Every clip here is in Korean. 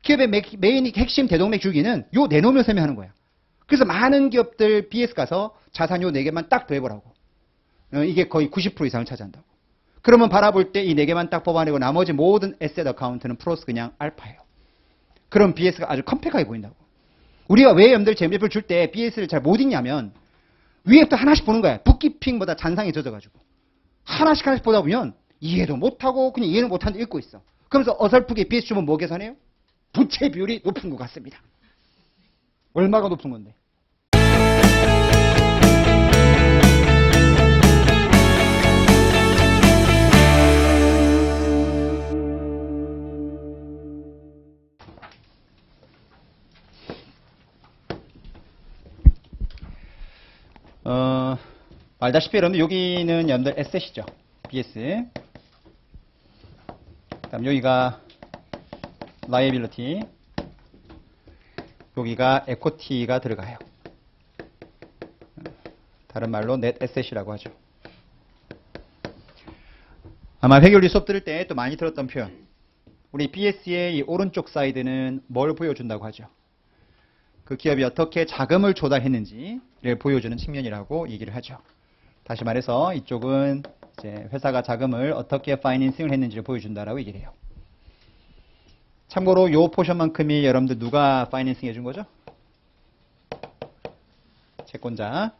기업의 메인 핵심 대동맥 줄기는 요 내놓으면 설명하는 거야. 그래서 많은 기업들 BS 가서 자산 요 4개만 딱 더해보라고. 이게 거의 90% 이상을 차지한다고. 그러면 바라볼 때 이 4개만 딱 뽑아내고 나머지 모든 에셋 어카운트는 플러스 그냥 알파예요. 그럼 BS가 아주 컴팩하게 보인다고. 우리가 왜 여러분들 재무제표를 줄 때 BS를 잘 못 읽냐면 위에부터 하나씩 보는 거야. 북키핑보다 잔상이 젖어가지고. 하나씩 보다 보면 이해도 못하고 그냥 이해는 못하는데 읽고 있어. 그러면서 어설프게 BS 주면 뭐 계산해요? 부채 비율이 높은 것 같습니다. 얼마가 높은 건데? 알다시피 여러분들 여기는 여러분들 에셋이죠. BS. 그다음 여기가 liability. 여기가 equity가 들어가요. 다른 말로 net asset이라고 하죠. 아마 회계원리 수업 들을 때 또 많이 들었던 표현. 우리 BS의 이 오른쪽 사이드는 뭘 보여준다고 하죠? 그 기업이 어떻게 자금을 조달했는지를 보여주는 측면이라고 얘기를 하죠. 다시 말해서 이쪽은 이제 회사가 자금을 어떻게 파이낸싱을 했는지를 보여준다라고 얘기를 해요. 참고로 요 포션만큼이 여러분들 누가 파이낸싱 해준 거죠? 채권자.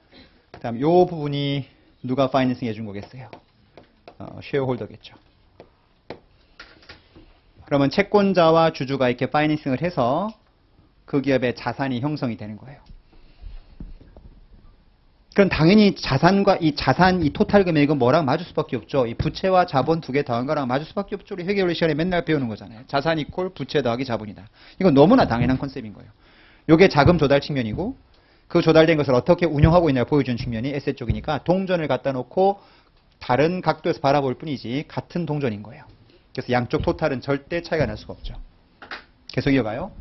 그 다음 요 부분이 누가 파이낸싱 해준 거겠어요? 쉐어홀더겠죠. 그러면 채권자와 주주가 이렇게 파이낸싱을 해서 그 기업의 자산이 형성이 되는 거예요. 그럼 당연히 자산과 이 자산, 이 토탈 금액은 뭐랑 맞을 수밖에 없죠. 이 부채와 자본 두 개 더한 거랑 맞을 수밖에 없죠. 우리 회계원리 시간에 맨날 배우는 거잖아요. 자산 이퀄 부채 더하기 자본이다. 이건 너무나 당연한 컨셉인 거예요. 이게 자금 조달 측면이고 그 조달된 것을 어떻게 운영하고 있냐를 보여주는 측면이 에셋 쪽이니까 동전을 갖다 놓고 다른 각도에서 바라볼 뿐이지 같은 동전인 거예요. 그래서 양쪽 토탈은 절대 차이가 날 수가 없죠. 계속 이어가요.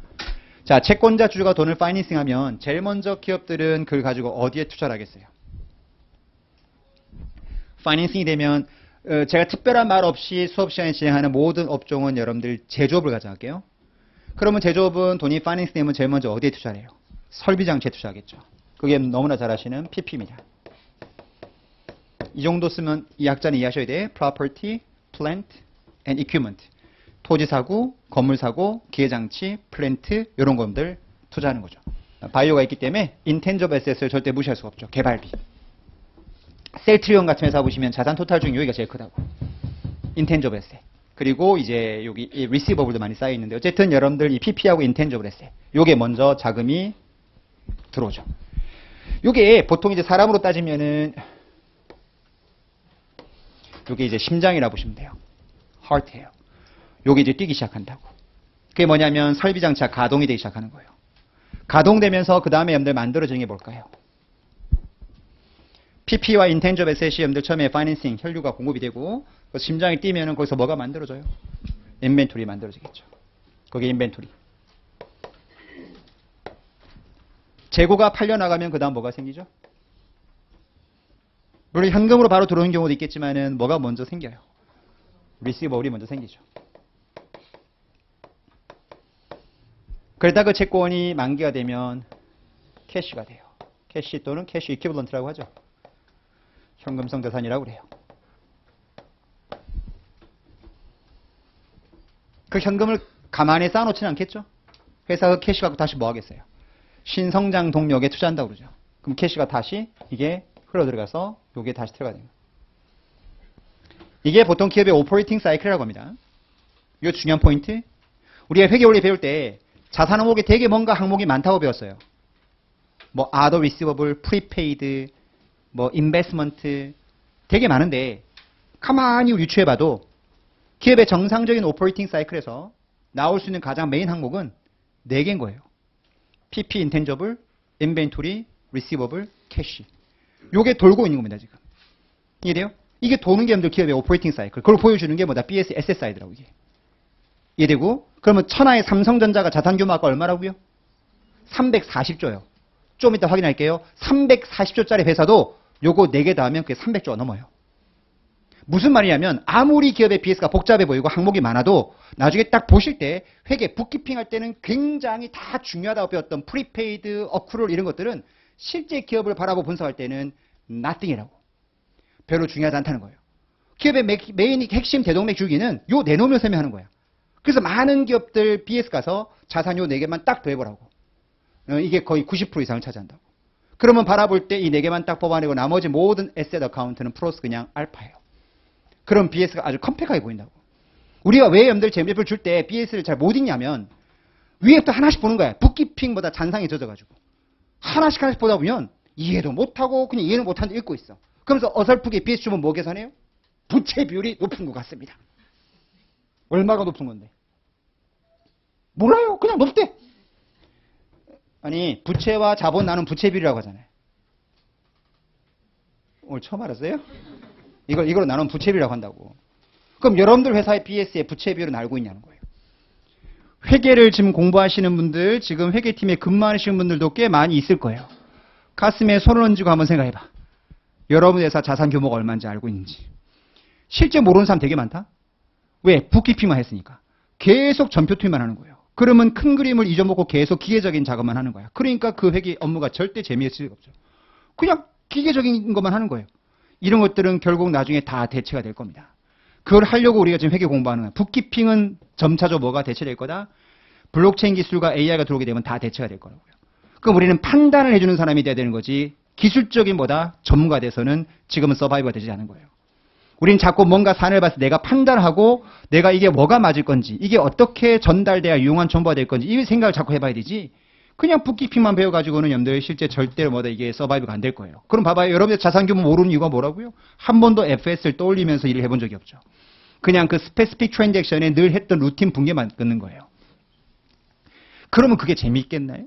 자, 채권자 주주가 돈을 파이낸싱하면 제일 먼저 기업들은 그걸 가지고 어디에 투자를 하겠어요? 파이낸싱이 되면 제가 특별한 말 없이 수업 시간에 진행하는 모든 업종은 여러분들 제조업을 가져갈게요. 그러면 제조업은 돈이 파이낸싱 되면 제일 먼저 어디에 투자를 해요? 설비 장치에 투자하겠죠. 그게 너무나 잘 아시는 PP입니다. 이 정도 쓰면 이 약자는 이해하셔야 돼. Property, Plant and Equipment. 토지 사고, 건물 사고, 기계장치, 플랜트 이런 것들 투자하는 거죠. 바이오가 있기 때문에 인텐저블 에셋을 절대 무시할 수가 없죠. 개발비. 셀트리온 같은 회사 보시면 자산 토탈 중에 여기가 제일 크다고. 인텐저블 에셋. 그리고 이제 여기 리시버블도 많이 쌓여 있는데 어쨌든 여러분들 이 PP하고 인텐저블 에셋. 요게 먼저 자금이 들어오죠. 요게 보통 이제 사람으로 따지면은 요게 이제 심장이라 보시면 돼요. heart예요. 요게 이제 뛰기 시작한다고. 그게 뭐냐면 설비장치가 가동이 되기 시작하는 거예요. 가동되면서 그 다음에 여러분들 만들어지는 게 뭘까요? PP와 인텐저블 에셋이 여러분들 처음에 파이낸싱, 혈류가 공급이 되고 심장이 뛰면은 거기서 뭐가 만들어져요? 인벤토리 만들어지겠죠. 거기에 인벤토리. 재고가 팔려나가면 그 다음 뭐가 생기죠? 물론 현금으로 바로 들어오는 경우도 있겠지만은 뭐가 먼저 생겨요? 리시버블이 먼저 생기죠. 그러다 그 채권이 만기가 되면 캐시가 돼요. 캐시 또는 캐시 이퀴벌런트라고 하죠. 현금성 자산이라고 그래요. 그 현금을 가만히 쌓아놓지는 않겠죠? 회사가 캐시 갖고 다시 뭐 하겠어요? 신성장 동력에 투자한다고 그러죠. 그럼 캐시가 다시 이게 흘러 들어가서 요게 다시 들어가야 돼요. 이게 보통 기업의 오퍼레이팅 사이클이라고 합니다. 이거 중요한 포인트. 우리가 회계원리 배울 때 자산 항목이 되게 뭔가 항목이 많다고 배웠어요. 뭐 other receivable, prepaid, 뭐 investment 되게 많은데 가만히 유추해봐도 기업의 정상적인 오퍼레이팅 사이클에서 나올 수 있는 가장 메인 항목은 4개인 거예요. PP, intangible, inventory, receivable, cash. 요게 돌고 있는 겁니다, 지금. 이해돼요? 이게 도는 게 여러분들 기업의 오퍼레이팅 사이클. 그걸 보여주는 게 뭐다? BS 에셋 사이드라고 이게. 이해되고? 그러면 천하의 삼성전자가 자산 규모가 얼마라고요? 340조요. 좀 이따 확인할게요. 340조짜리 회사도 요거 4개 다 하면 그게 300조가 넘어요. 무슨 말이냐면 아무리 기업의 BS가 복잡해 보이고 항목이 많아도 나중에 딱 보실 때 회계 북키핑 할 때는 굉장히 다 중요하다고 배웠던 프리페이드, 어쿠럴 이런 것들은 실제 기업을 바라보고 분석할 때는 nothing이라고. 별로 중요하지 않다는 거예요. 기업의 메인 핵심 대동맥 주기는 요 내놓으면 설명하는 거야. 그래서 많은 기업들 BS 가서 자산 요 4개만 딱 더해보라고. 이게 거의 90% 이상을 차지한다고. 그러면 바라볼 때 이 4개만 딱 뽑아내고 나머지 모든 에셋 어카운트는 플러스 그냥 알파예요. 그럼 BS가 아주 컴팩하게 보인다고. 우리가 왜 여러분들 재무제표를 줄 때 BS를 잘 못 읽냐면 위에부터 하나씩 보는 거야. 북키핑보다 잔상이 젖어가지고. 하나씩 보다 보면 이해도 못하고 그냥 이해는 못하는데 읽고 있어. 그러면서 어설프게 BS 주면 뭐 계산해요? 부채 비율이 높은 것 같습니다. 얼마가 높은 건데? 몰라요. 그냥 높대. 아니 부채와 자본 나눈 부채 비율이라고 하잖아요. 오늘 처음 알았어요? 이걸로 나눈 부채 비율이라고 한다고. 그럼 여러분들 회사의 BS의 부채 비율은 알고 있냐는 거예요. 회계를 지금 공부하시는 분들, 지금 회계팀에 근무하시는 분들도 꽤 많이 있을 거예요. 가슴에 손을 얹고 한번 생각해봐. 여러분 회사 자산 규모가 얼마인지 알고 있는지. 실제 모르는 사람 되게 많다? 왜? 북키핑만 했으니까. 계속 전표 투입만 하는 거예요. 그러면 큰 그림을 잊어먹고 계속 기계적인 작업만 하는 거야. 그러니까 그 회계 업무가 절대 재미있을 리가 없죠. 그냥 기계적인 것만 하는 거예요. 이런 것들은 결국 나중에 다 대체가 될 겁니다. 그걸 하려고 우리가 지금 회계 공부하는 거야. 북키핑은 점차적으로 뭐가 대체될 거다? 블록체인 기술과 AI가 들어오게 되면 다 대체가 될 거라고요. 그럼 우리는 판단을 해주는 사람이 돼야 되는 거지 기술적인 뭐다? 전문가 돼서는 지금은 서바이버가 되지 않은 거예요. 우린 자꾸 뭔가 사안을 봐서 내가 판단하고 내가 이게 뭐가 맞을 건지 이게 어떻게 전달돼야 유용한 정보가 될 건지 이 생각을 자꾸 해봐야 되지 그냥 북키핑만 배워가지고는 여러분들 실제 절대로 뭐다 이게 서바이브가 안 될 거예요. 그럼 봐봐요. 여러분들 자산 규모 모르는 이유가 뭐라고요? 한 번도 FS를 떠올리면서 일을 해본 적이 없죠. 그냥 그 스페시픽 트랜잭션에 늘 했던 루틴 붕괴만 끊는 거예요. 그러면 그게 재미있겠나요?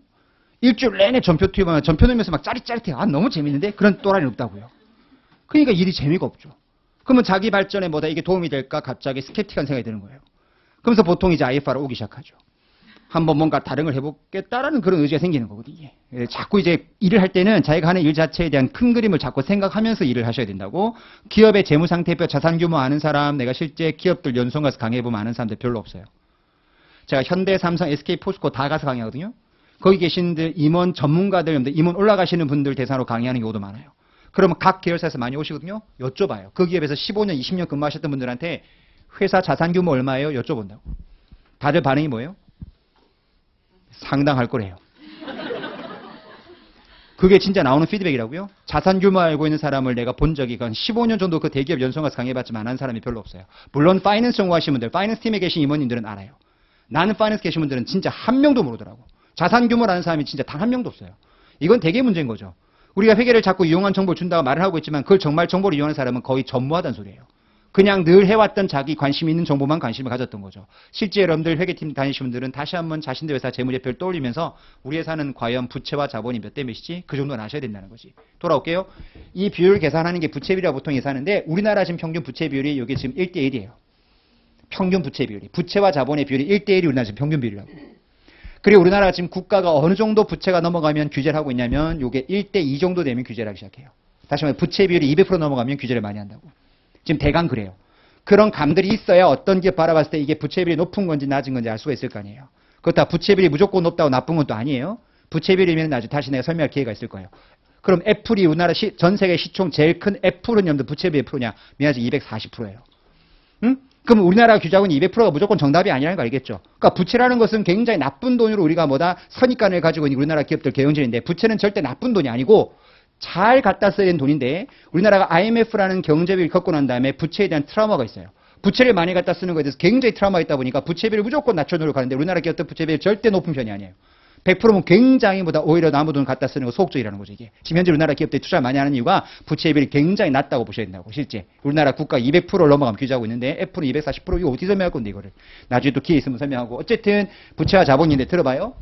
일주일 내내 전표 투입하면 전표 넣으면서 막 짜릿짜릿해요. 아 너무 재밌는데? 그런 또라이는 없다고요. 그러니까 일이 재미가 없죠. 그러면 자기 발전에 뭐다 이게 도움이 될까 갑자기 스케틱한 생각이 드는 거예요. 그러면서 보통 이제 IFR로 오기 시작하죠. 한번 뭔가 다른 걸 해보겠다라는 그런 의지가 생기는 거거든요. 자꾸 이제 일을 할 때는 자기가 하는 일 자체에 대한 큰 그림을 자꾸 생각하면서 일을 하셔야 된다고. 기업의 재무상태표, 자산규모 아는 사람, 내가 실제 기업들 연수원 가서 강의해보면 아는 사람들 별로 없어요. 제가 현대, 삼성, SK, 포스코 다 가서 강의하거든요. 거기 계신 분들, 임원 전문가들, 임원 올라가시는 분들 대상으로 강의하는 경우도 많아요. 그러면 각 계열사에서 많이 오시거든요. 여쭤봐요. 그 기업에서 15년, 20년 근무하셨던 분들한테 회사 자산규모 얼마예요? 여쭤본다고. 다들 반응이 뭐예요? 상당할 거래요. 그게 진짜 나오는 피드백이라고요? 자산 규모 알고 있는 사람을 내가 본 적이 한 15년 정도 그 대기업 연수원 가서 강의해봤지만 아는 사람이 별로 없어요. 물론 파이낸스 전공하시는 분들, 파이낸스 팀에 계신 임원님들은 알아요. 나는 파이낸스 계신 분들은 진짜 한 명도 모르더라고. 자산 규모라는 사람이 진짜 단 한 명도 없어요. 이건 되게 문제인 거죠. 우리가 회계를 자꾸 유용한 정보를 준다고 말을 하고 있지만 그걸 정말 정보를 이용하는 사람은 거의 전무하다는 소리예요. 그냥 늘 해왔던 자기 관심 있는 정보만 관심을 가졌던 거죠. 실제 여러분들 회계팀 다니시는 분들은 다시 한번 자신들 회사 재무제표를 떠올리면서 우리 회사는 과연 부채와 자본이 몇 대 몇이지? 그 정도는 아셔야 된다는 거지. 돌아올게요. 이 비율을 계산하는 게 부채 비율이라고 보통 예상하는데 우리나라 지금 평균 부채 비율이 여기 지금 1대1이에요. 평균 부채 비율이. 부채와 자본의 비율이 1대1이 우리나라 지금 평균 비율이라고. 그리고 우리나라 지금 국가가 어느 정도 부채가 넘어가면 규제를 하고 있냐면 이게 1대2 정도 되면 규제를 하기 시작해요. 다시 말해 부채 비율이 200% 넘어가면 규제를 많이 한다고. 지금 대강 그래요. 그런 감들이 있어야 어떤 기업 바라봤을 때 이게 부채비율이 높은 건지 낮은 건지 알 수가 있을 거 아니에요. 그렇다 부채비율이 무조건 높다고 나쁜 건 또 아니에요. 부채비율이면 나중에 다시 내가 설명할 기회가 있을 거예요. 그럼 애플이 우리나라 전 세계 시총 제일 큰 애플은 여러분들 부채비율 몇 프로냐? 미안하지 240%예요. 응? 그럼 우리나라 규제하고는 200%가 무조건 정답이 아니라는 거 알겠죠? 그러니까 부채라는 것은 굉장히 나쁜 돈으로 우리가 뭐다 선입관을 가지고 있는 우리나라 기업들 경영진인데 부채는 절대 나쁜 돈이 아니고 잘 갖다 써야 되는 돈인데 우리나라가 IMF라는 경제비를 겪고 난 다음에 부채에 대한 트라우마가 있어요. 부채를 많이 갖다 쓰는 거에 대해서 굉장히 트라우마가 있다 보니까 부채비를 무조건 낮춰놓으려고 하는데 우리나라 기업들 부채비율 절대 높은 편이 아니에요. 100%면 굉장히 보다 오히려 남은 돈 갖다 쓰는 거 소극적이라는 거죠. 이게. 지금 현재 우리나라 기업들이 투자를 많이 하는 이유가 부채비율이 굉장히 낮다고 보셔야 된다고. 실제. 우리나라 국가 200%를 넘어가면 규제하고 있는데 애플은 240% 이거 어떻게 설명할 건데 이거를. 나중에 또 기회 있으면 설명하고. 어쨌든 부채와 자본인데 들어봐요.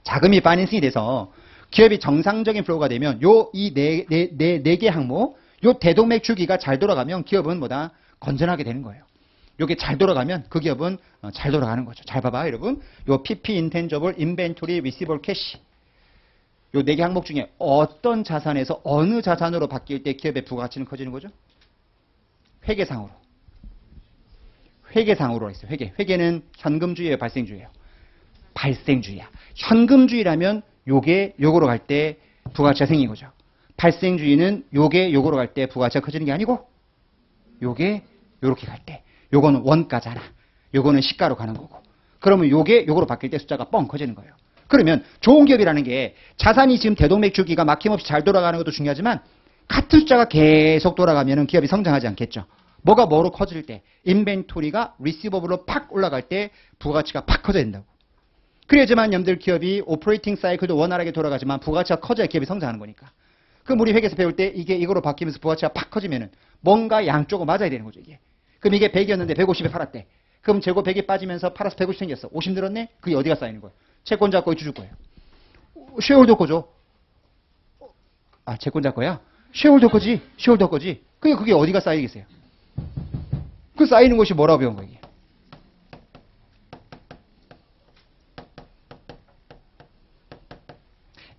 자금이 파이낸싱이 돼서 기업이 정상적인 플로우가 되면 이 네 개 항목, 요 대동맥 주기가 잘 돌아가면 기업은 뭐다? 건전하게 되는 거예요. 요게 잘 돌아가면 그 기업은 잘 돌아가는 거죠. 잘 봐봐, 여러분. 요 PP, 인텐저블, 인벤토리, 리시버블, 캐시. 요 네 개 항목 중에 어떤 자산에서 어느 자산으로 바뀔 때 기업의 부가가치는 커지는 거죠? 회계상으로. 회계상으로 했어요. 회계는 현금주의예요, 발생주의예요? 발생주의야. 현금주의라면 요게 요거로 갈 때 부가가치가 생긴 거죠. 발생주의는 요게 요거로 갈 때 부가가치가 커지는 게 아니고 요게 요렇게 갈 때 요거는 원가잖아. 요거는 시가로 가는 거고. 그러면 요게 요거로 바뀔 때 숫자가 뻥 커지는 거예요. 그러면 좋은 기업이라는 게 자산이 지금 대동맥 주기가 막힘없이 잘 돌아가는 것도 중요하지만 같은 숫자가 계속 돌아가면 기업이 성장하지 않겠죠. 뭐가 뭐로 커질 때 인벤토리가 리시버블로 팍 올라갈 때 부가가치가 팍 커져야 된다고. 그래야지만 여러분들 기업이 오퍼레이팅 사이클도 원활하게 돌아가지만 부가가치가 커져야 기업이 성장하는 거니까. 그럼 우리 회계에서 배울 때 이게 이거로 바뀌면서 부가가치가 팍 커지면은 뭔가 양쪽은 맞아야 되는 거죠, 이게. 그럼 이게 100이었는데 150에 팔았대. 그럼 재고 100이 빠지면서 팔아서 150 생겼어. 50 늘었네? 그게 어디가 쌓이는 거예요? 채권자 거에 주줄 거예요. 쉐어홀더 거죠. 아, 채권자 거야? 쉐어홀더 거지. 쉐어홀더 거지. 그게 어디가 쌓이겠어요? 그 쌓이는 것이 뭐라고 배운 거예요?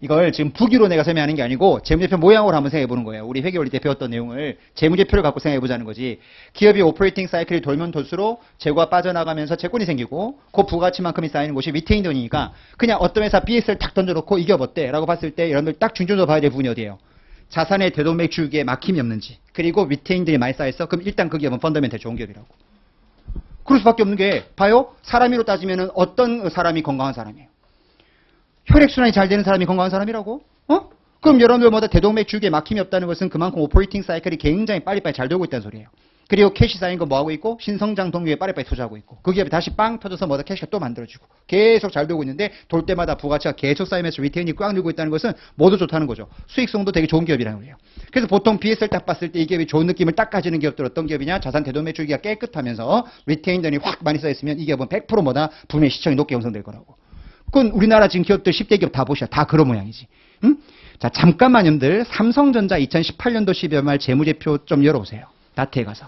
이걸 지금 부기로 내가 설명하는 게 아니고 재무제표 모양으로 한번 생각해 보는 거예요. 우리 회계원리 때 배웠던 내용을 재무제표를 갖고 생각해 보자는 거지. 기업이 오퍼레이팅 사이클이 돌면 돌수록 재고가 빠져나가면서 채권이 생기고 그 부가치만큼이 쌓이는 것이 리테인드 돈이니까 그냥 어떤 회사 BS를 딱 던져놓고 이겨봤대 라고 봤을 때 여러분들 딱 중점적으로 봐야 될 부분이 어디예요? 자산의 대동맥 주기에 막힘이 없는지, 그리고 리테인들이 많이 쌓여있어. 그럼 일단 그 기업은 펀더멘털 좋은 기업이라고. 그럴 수밖에 없는 게 봐요. 사람으로 따지면 어떤 사람이 건강한 사람이에요? 혈액순환이 잘 되는 사람이 건강한 사람이라고? 그럼 여러분들마다 대동맥 주기에 막힘이 없다는 것은 그만큼 오퍼레이팅 사이클이 굉장히 빨리빨리 잘 돌고 있다는 소리예요. 그리고 캐시 쌓인 거 뭐하고 있고 신성장 동기에 빨리빨리 투자하고 있고 그 기업이 다시 빵 터져서 뭐다 캐시가 또 만들어지고 계속 잘 돌고 있는데 돌 때마다 부가치가 계속 쌓이면서 리테인이 꽉 늘고 있다는 것은 모두 좋다는 거죠. 수익성도 되게 좋은 기업이라는 거예요. 그래서 보통 BS를 딱 봤을 때 이 기업이 좋은 느낌을 딱 가지는 기업들 어떤 기업이냐? 자산 대동맥 주기가 깨끗하면서 리테인들이 확 많이 쌓였으면 이 기업은 100% 뭐다? 분의 시청이 높게 형성될 거라고. 그건 우리나라 지금 기업들 10대 기업 다 보셔. 다 그런 모양이지. 응? 자, 잠깐만 여러분들 삼성전자 2018년도 12월 말 재무제표 좀 열어보세요. 다트에 가서.